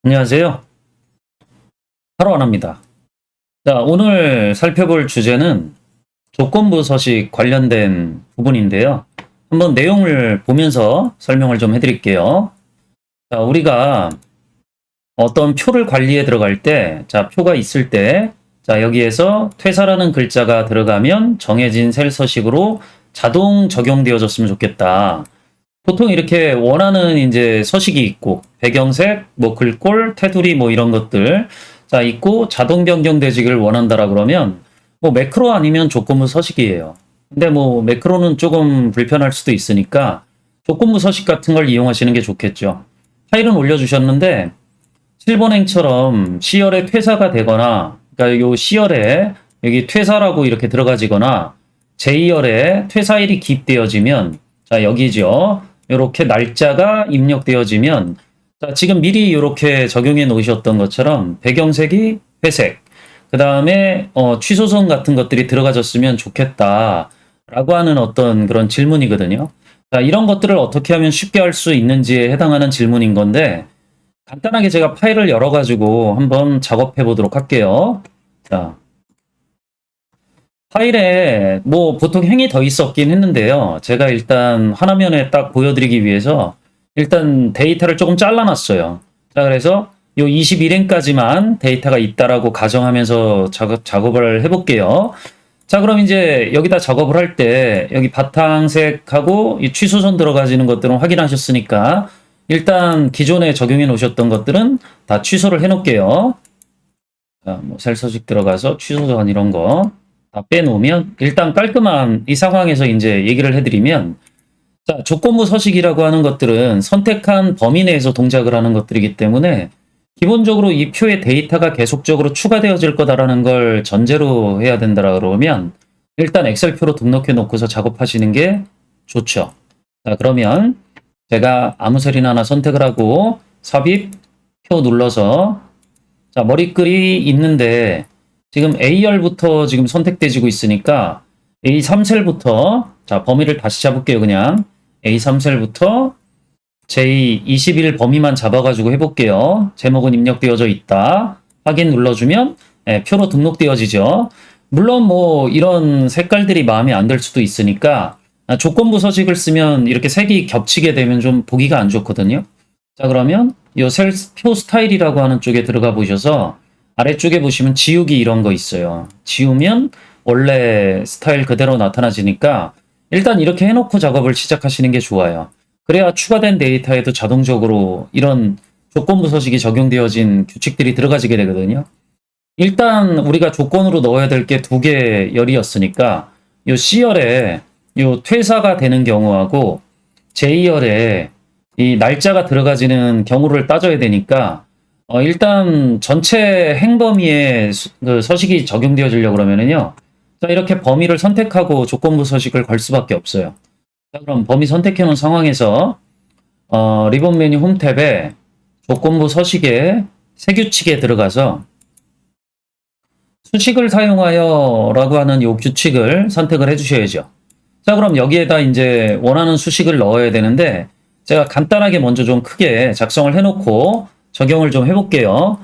안녕하세요. 하루하나입니다. 자, 오늘 살펴볼 주제는 조건부 서식 관련된 부분인데요. 한번 내용을 보면서 설명을 좀 해드릴게요. 자, 우리가 어떤 표를 관리에 들어갈 때, 자, 표가 있을 때, 자, 여기에서 퇴사라는 글자가 들어가면 정해진 셀 서식으로 자동 적용되어졌으면 좋겠다. 보통 이렇게 원하는 이제 서식이 있고, 배경색, 뭐 글꼴, 테두리 뭐 이런 것들, 자, 있고, 자동 변경되기를 원한다라 그러면, 뭐 매크로 아니면 조건부 서식이에요. 근데 뭐 매크로는 조금 불편할 수도 있으니까, 조건부 서식 같은 걸 이용하시는 게 좋겠죠. 파일은 올려주셨는데, 7번행처럼 C열에 퇴사가 되거나, 그러니까 요 C열에 여기 퇴사라고 이렇게 들어가지거나, J열에 퇴사일이 기입되어지면, 자, 여기죠. 이렇게 날짜가 입력되어지면, 자, 지금 미리 이렇게 적용해 놓으셨던 것처럼 배경색이 회색, 그 다음에 취소선 같은 것들이 들어가졌으면 좋겠다 라고 하는 어떤 그런 질문이거든요. 자, 이런 것들을 어떻게 하면 쉽게 할 수 있는지에 해당하는 질문인 건데, 간단하게 제가 파일을 열어가지고 한번 작업해 보도록 할게요. 자, 파일에 뭐 보통 행이 더 있었긴 했는데요. 제가 일단 화면에 딱 보여드리기 위해서 일단 데이터를 조금 잘라놨어요. 자, 그래서 요 21행까지만 데이터가 있다라고 가정하면서 작업을 해볼게요. 자, 그럼 이제 여기다 작업을 할 때 여기 바탕색하고 이 취소선 들어가지는 것들은 확인하셨으니까 일단 기존에 적용해 놓으셨던 것들은 다 취소를 해 놓을게요. 자, 뭐 셀 서식 들어가서 취소선 이런 거 다 빼놓으면 일단 깔끔한 이 상황에서 이제 얘기를 해드리면, 자, 조건부 서식이라고 하는 것들은 선택한 범위 내에서 동작을 하는 것들이기 때문에 기본적으로 이 표의 데이터가 계속적으로 추가되어질 거다라는 걸 전제로 해야 된다라 그러면 일단 엑셀표로 등록해 놓고서 작업하시는 게 좋죠. 자, 그러면 제가 아무 셀이나 하나 선택을 하고 삽입 표 눌러서, 자, 머리글이 있는데 지금 A열부터 지금 선택되지고 있으니까 A3셀부터, 자, 범위를 다시 잡을게요. 그냥 A3셀부터 J21 범위만 잡아가지고 해볼게요. 제목은 입력되어져 있다. 확인 눌러주면 표로 등록되어지죠. 물론 뭐 이런 색깔들이 마음에 안 들 수도 있으니까 조건부 서식을 쓰면 이렇게 색이 겹치게 되면 좀 보기가 안 좋거든요. 자, 그러면 이 셀 표 스타일이라고 하는 쪽에 들어가 보셔서 아래쪽에 보시면 지우기 이런 거 있어요. 지우면 원래 스타일 그대로 나타나지니까 일단 이렇게 해놓고 작업을 시작하시는 게 좋아요. 그래야 추가된 데이터에도 자동적으로 이런 조건부 서식이 적용되어진 규칙들이 들어가지게 되거든요. 일단 우리가 조건으로 넣어야 될 게 두 개 열이었으니까 요 C열에 요 퇴사가 되는 경우하고 J열에 이 날짜가 들어가지는 경우를 따져야 되니까 일단 전체 행범위에 그 서식이 적용되어지려고 그러면은요. 자, 이렇게 범위를 선택하고 조건부 서식을 걸 수밖에 없어요. 자, 그럼 범위 선택해 놓은 상황에서 리본 메뉴 홈 탭에 조건부 서식에 새 규칙에 들어가서 수식을 사용하여 라고 하는 요 규칙을 선택을 해 주셔야죠. 자, 그럼 여기에다 이제 원하는 수식을 넣어야 되는데 제가 간단하게 먼저 좀 크게 작성을 해 놓고 적용을 좀 해볼게요.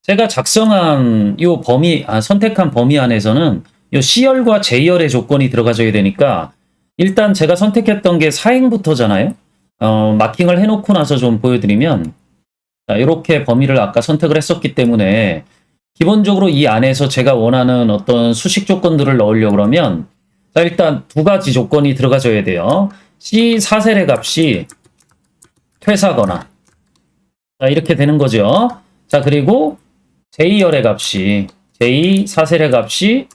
제가 작성한 요 범위, 선택한 범위 안에서는 요 C열과 J열의 조건이 들어가줘야 되니까 일단 제가 선택했던 게 사행부터잖아요. 마킹을 해놓고 나서 좀 보여드리면, 자, 이렇게 범위를 아까 선택을 했었기 때문에 기본적으로 이 안에서 제가 원하는 어떤 수식 조건들을 넣으려고 그러면, 자, 일단 두 가지 조건이 들어가줘야 돼요. C4셀의 값이 퇴사거나, 자, 이렇게 되는 거죠. 자, 그리고 J열의 값이, J4셀의 값이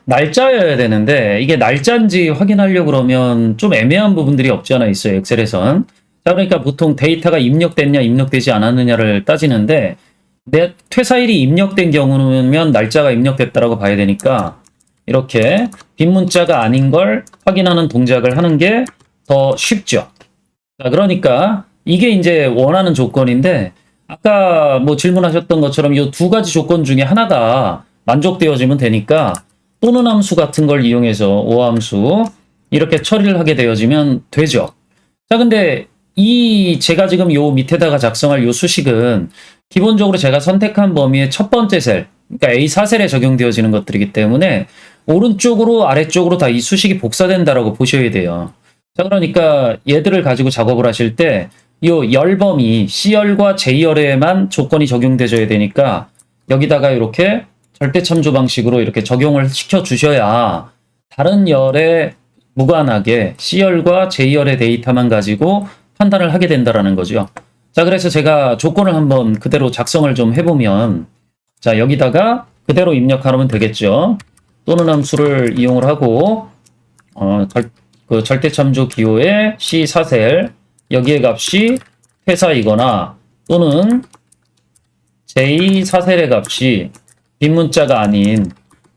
날짜여야 되는데 이게 날짜인지 확인하려고 그러면 좀 애매한 부분들이 없지 않아 있어요. 엑셀에선. 자, 그러니까 보통 데이터가 입력됐냐 입력되지 않았느냐를 따지는데 내 퇴사일이 입력된 경우면 날짜가 입력됐다라고 봐야 되니까 이렇게 빈 문자가 아닌 걸 확인하는 동작을 하는 게 더 쉽죠. 자, 그러니까 이게 이제 원하는 조건인데 아까 뭐 질문하셨던 것처럼 이 두 가지 조건 중에 하나가 만족되어지면 되니까 또는 함수 같은 걸 이용해서 오함수 이렇게 처리를 하게 되어지면 되죠. 자, 근데 제가 지금 요 밑에다가 작성할 요 수식은 기본적으로 제가 선택한 범위의 첫 번째 셀, 그러니까 A4셀에 적용되어지는 것들이기 때문에 오른쪽으로 아래쪽으로 다 이 수식이 복사된다라고 보셔야 돼요. 자, 그러니까 얘들을 가지고 작업을 하실 때 요 열범위 C열과 J열에만 조건이 적용되어야 되니까 여기다가 이렇게 절대참조 방식으로 이렇게 적용을 시켜 주셔야 다른 열에 무관하게 C열과 J열의 데이터만 가지고 판단을 하게 된다라는 거죠. 자, 그래서 제가 조건을 한번 그대로 작성을 좀 해보면, 자, 여기다가 그대로 입력하면 되겠죠. 또는 함수를 이용을 하고, 절대참조 기호의 C4셀, 여기의 값이 퇴사이거나, 또는 J4셀의 값이 빈문자가 아닌,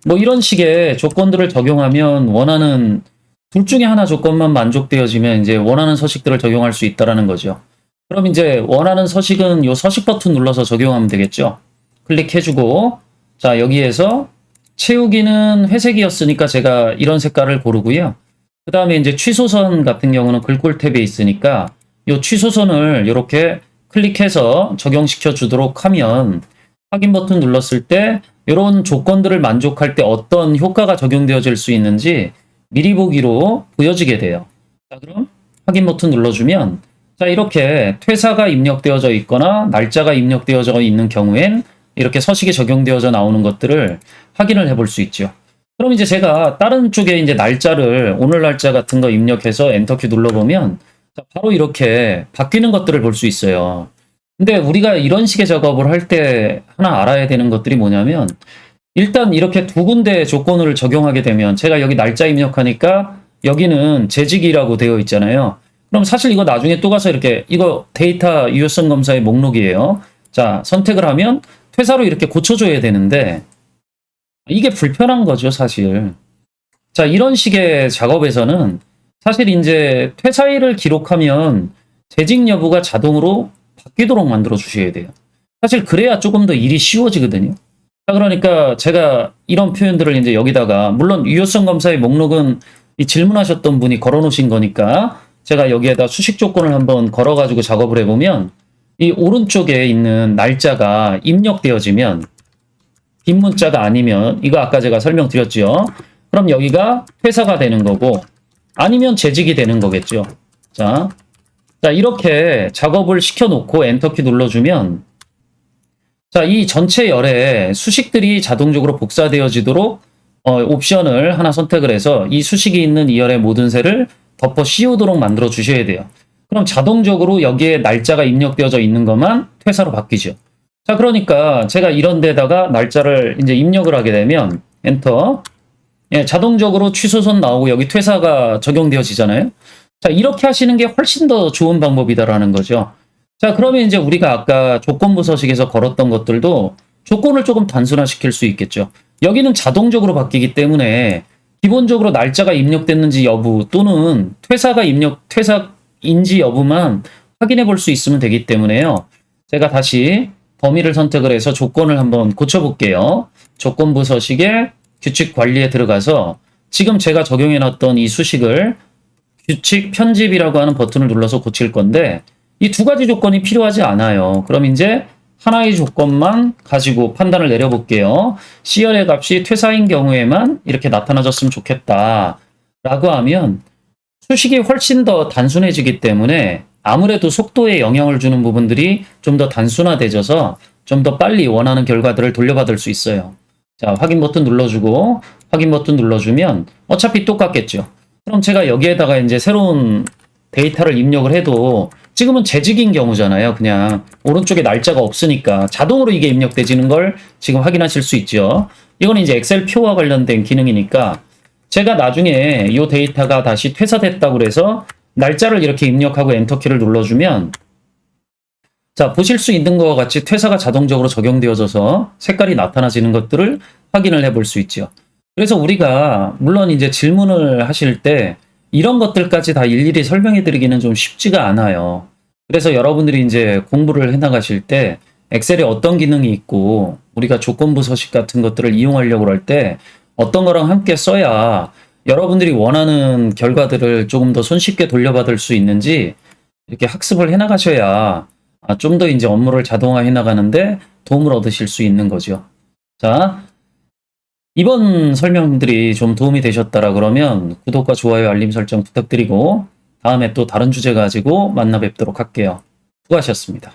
뭐 이런 식의 조건들을 적용하면 원하는 둘 중에 하나 조건만 만족되어지면 이제 원하는 서식들을 적용할 수 있다라는 거죠. 그럼 이제 원하는 서식은 요 서식 버튼 눌러서 적용하면 되겠죠. 클릭해주고, 자, 여기에서 채우기는 회색이었으니까 제가 이런 색깔을 고르고요. 그 다음에 이제 취소선 같은 경우는 글꼴 탭에 있으니까 요 취소선을 이렇게 클릭해서 적용시켜 주도록 하면 확인 버튼 눌렀을 때 이런 조건들을 만족할 때 어떤 효과가 적용되어질 수 있는지 미리 보기로 보여지게 돼요. 자, 그럼 확인 버튼 눌러주면, 자, 이렇게 퇴사가 입력되어져 있거나 날짜가 입력되어져 있는 경우엔 이렇게 서식이 적용되어져 나오는 것들을 확인을 해볼 수 있죠. 그럼 이제 제가 다른 쪽에 이제 날짜를, 오늘 날짜 같은 거 입력해서 엔터키 눌러보면, 자, 바로 이렇게 바뀌는 것들을 볼 수 있어요. 근데 우리가 이런 식의 작업을 할 때 하나 알아야 되는 것들이 뭐냐면, 일단 이렇게 두 군데 조건을 적용하게 되면 제가 여기 날짜 입력하니까 여기는 재직이라고 되어 있잖아요. 그럼 사실 이거 나중에 또 가서 이렇게 이거 데이터 유효성 검사의 목록이에요. 자, 선택을 하면 퇴사로 이렇게 고쳐줘야 되는데 이게 불편한 거죠, 사실. 자, 이런 식의 작업에서는 사실 이제 퇴사일을 기록하면 재직 여부가 자동으로 바뀌도록 만들어 주셔야 돼요. 사실 그래야 조금 더 일이 쉬워지거든요. 자, 그러니까 제가 이런 표현들을 이제 여기다가, 물론 유효성 검사의 목록은 이 질문하셨던 분이 걸어 놓으신 거니까 제가 여기에다 수식 조건을 한번 걸어 가지고 작업을 해보면 이 오른쪽에 있는 날짜가 입력되어지면 빈 문자가 아니면 이거 아까 제가 설명드렸죠. 그럼 여기가 퇴사가 되는 거고 아니면 재직이 되는 거겠죠. 자, 이렇게 작업을 시켜놓고 엔터키 눌러주면, 자, 이 전체 열에 수식들이 자동적으로 복사되어지도록 옵션을 하나 선택을 해서 이 수식이 있는 이 열의 모든 셀을 덮어 씌우도록 만들어 주셔야 돼요. 그럼 자동적으로 여기에 날짜가 입력되어져 있는 것만 퇴사로 바뀌죠. 자, 그러니까 제가 이런 데다가 날짜를 이제 입력을 하게 되면 엔터, 예, 자동적으로 취소선 나오고 여기 퇴사가 적용되어지잖아요. 자, 이렇게 하시는 게 훨씬 더 좋은 방법이다라는 거죠. 자, 그러면 이제 우리가 아까 조건부 서식에서 걸었던 것들도 조건을 조금 단순화시킬 수 있겠죠. 여기는 자동적으로 바뀌기 때문에 기본적으로 날짜가 입력됐는지 여부 또는 퇴사인지 여부만 확인해 볼 수 있으면 되기 때문에요. 제가 다시 범위를 선택을 해서 조건을 한번 고쳐볼게요. 조건부 서식의 규칙 관리에 들어가서 지금 제가 적용해 놨던 이 수식을 규칙 편집이라고 하는 버튼을 눌러서 고칠 건데 이 두 가지 조건이 필요하지 않아요. 그럼 이제 하나의 조건만 가지고 판단을 내려볼게요. C열의 값이 퇴사인 경우에만 이렇게 나타나줬으면 좋겠다 라고 하면 수식이 훨씬 더 단순해지기 때문에 아무래도 속도에 영향을 주는 부분들이 좀 더 단순화되져서 좀 더 빨리 원하는 결과들을 돌려받을 수 있어요. 자, 확인 버튼 눌러주고 확인 버튼 눌러주면 어차피 똑같겠죠. 그럼 제가 여기에다가 이제 새로운 데이터를 입력을 해도 지금은 재직인 경우잖아요. 그냥 오른쪽에 날짜가 없으니까 자동으로 이게 입력되지는 걸 지금 확인하실 수 있죠. 이거는 이제 엑셀 표와 관련된 기능이니까 제가 나중에 이 데이터가 다시 퇴사됐다고 그래서 날짜를 이렇게 입력하고 엔터키를 눌러주면 자, 보실 수 있는 것과 같이 퇴사가 자동적으로 적용되어져서 색깔이 나타나지는 것들을 확인을 해볼 수 있죠. 그래서 우리가 물론 이제 질문을 하실 때 이런 것들까지 다 일일이 설명해 드리기는 좀 쉽지가 않아요. 그래서 여러분들이 이제 공부를 해 나가실 때 엑셀에 어떤 기능이 있고 우리가 조건부 서식 같은 것들을 이용하려고 할 때 어떤 거랑 함께 써야 여러분들이 원하는 결과들을 조금 더 손쉽게 돌려받을 수 있는지 이렇게 학습을 해 나가셔야 좀 더 이제 업무를 자동화해 나가는데 도움을 얻으실 수 있는 거죠. 자, 이번 설명들이 좀 도움이 되셨다라 그러면 구독과 좋아요, 알림 설정 부탁드리고 다음에 또 다른 주제 가지고 만나 뵙도록 할게요. 수고하셨습니다.